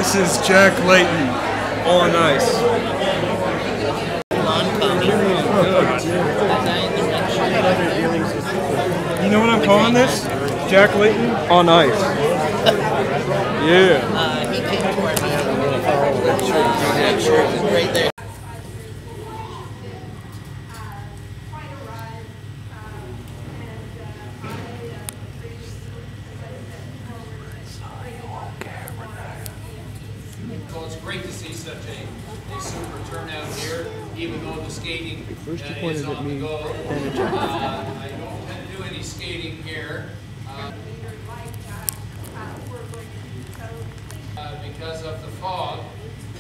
This is Jack Layton on ice. You know what I'm calling this? Jack Layton on ice. Yeah. He came to our meeting. Right there. Well, it's great to see such a super turnout here, even though the skating is on the go. I don't tend to do any skating here because of the fog.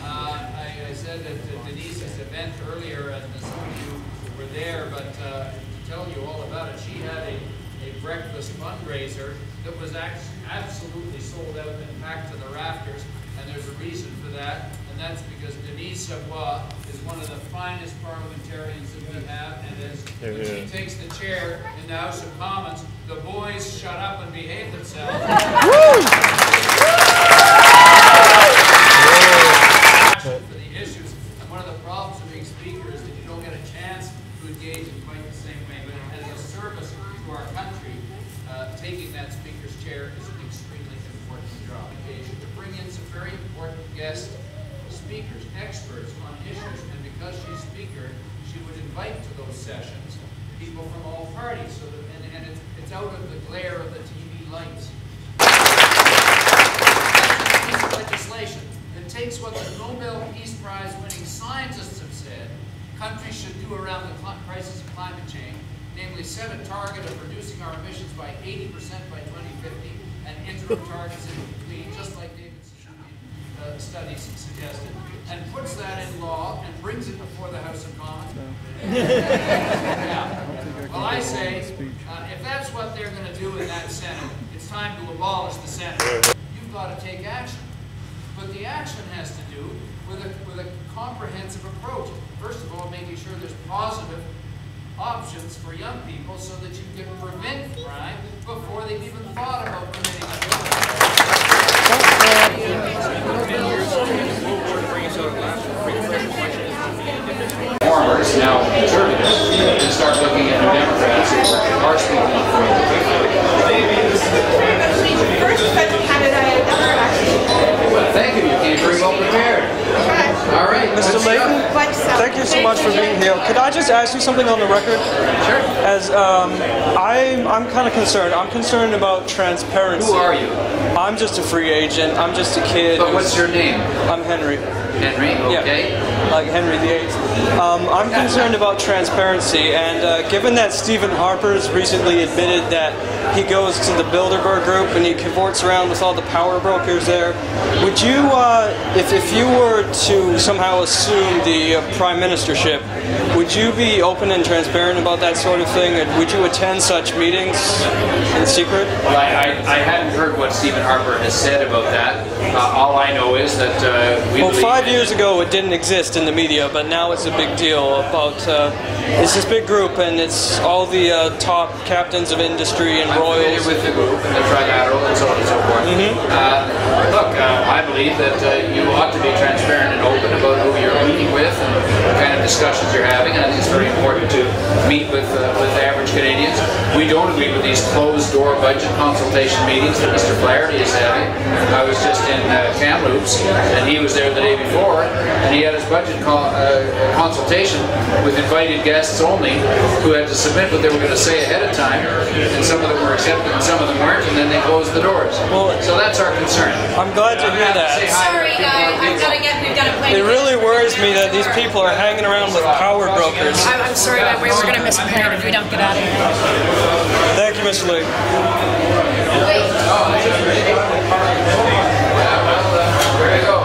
I said at Denise's event earlier, and some of you were there, but to tell you all about it, she had a breakfast fundraiser that was absolutely sold out and packed to the rafters. And there's a reason for that, and that's because Denise Savoy is one of the finest parliamentarians that we have, and when she takes the chair in the House of Commons, the boys shut up and behave themselves. For the issues, and one of the problems of being speaker is that you don't get a chance to engage in quite the same way, but as a service to our country, taking that speaker's chair is an extremely important job. To bring in some very important guest speakers, experts on issues, and because she's speaker, she would invite to those sessions people from all parties, so that, and it's out of the glare of the TV lights. That's a piece of legislation that takes what the Nobel Peace Prize winning scientists have said countries should do around the crisis of climate change, namely set a target of reducing our emissions by 80% by 2050 and interim targets in between, just like David studies suggested, and puts that in law and brings it before the House of Commons. Yeah. Well, I say, if that's what they're going to do in that Senate, it's time to abolish the Senate. You've got to take action. But the action has to do with a comprehensive approach. First of all, making sure there's positive options for young people so that you can prevent crime before they've even thought about committing a crime. Farmers, now conservatives, can start looking at the Democrats who are speaking up for it. First such candidate I had ever actually. Well, thank you. You came very well prepared. All right, Mr. Layton, thank you so much for being here. Could I just ask you something on the record? Sure. As I'm kind of concerned. I'm concerned about transparency. Who are you? I'm just a free agent. I'm just a kid. But what's your name? I'm Henry. Henry, okay. Yeah, like Henry VIII. I'm concerned about transparency, and given that Stephen Harper's recently admitted that he goes to the Bilderberg group and he cavorts around with all the power brokers there, would you, if you were to somehow assume the prime ministership, would you be open and transparent about that sort of thing, and would you attend such meetings in secret? Well, I hadn't heard what Stephen Harper has said about that. All I know is that Well, 5 years ago it didn't exist in the media, but now it's a big deal about, it's this big group and it's all the top captains of industry and royals. With the group and the trilateral and so on and so forth. Look, I believe that you ought to be transparent and open about who you're meeting with and what kind of discussions you're having, and I think it's very important to meet with average Canadians. We don't agree with these closed-door budget consultation meetings that Mr. Flaherty is having. I was just in Kamloops, and he was there the day before, and he had his budget consultation with invited guests only, who had to submit what they were going to say ahead of time, and some of them were accepted and some of them weren't, and then they closed the doors. Well, so that's our concern. I'm glad to hear that. Sorry guys, we've got to play. It really worries me that these people are hanging around with power brokers. I'm sorry, but we're going to miss a plan if we don't get out of here. Thank you, Mr. Lee. There you go.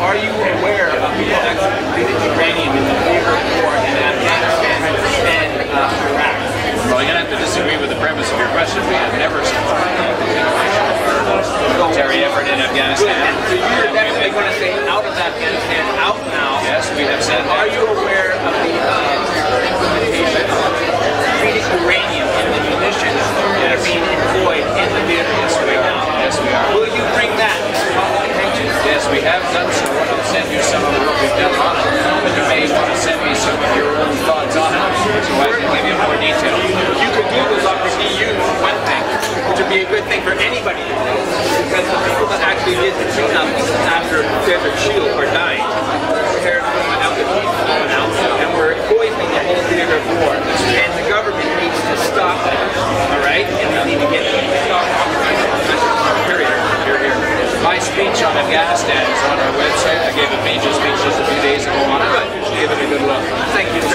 Are you aware of the depleted uranium in the favorite war in Afghanistan and Iraq? Well, you're going to have to disagree with the premise of your question. We have never supported military effort in Afghanistan. So you're definitely going to say out of Afghanistan, out now. Yes, we have said that. Are you aware of the implementation haven't done so, and I'll send you some of what we've done on it. But you may want to send me some of your own thoughts on it, so I can give you more detail. You could do those opportunities for one thing, which would be a good thing for anybody to do, because the people that actually did the cleanup after Desert Shield are dying. Compared to out the people going out, and we're poisoning the whole theater of war. And the government needs to stop that. All right, and we need to get them to stop. Period. Here. My speech on Afghanistan is on our website. I gave a major speech just a few days ago on it. Good. Give it a good look. Thank you.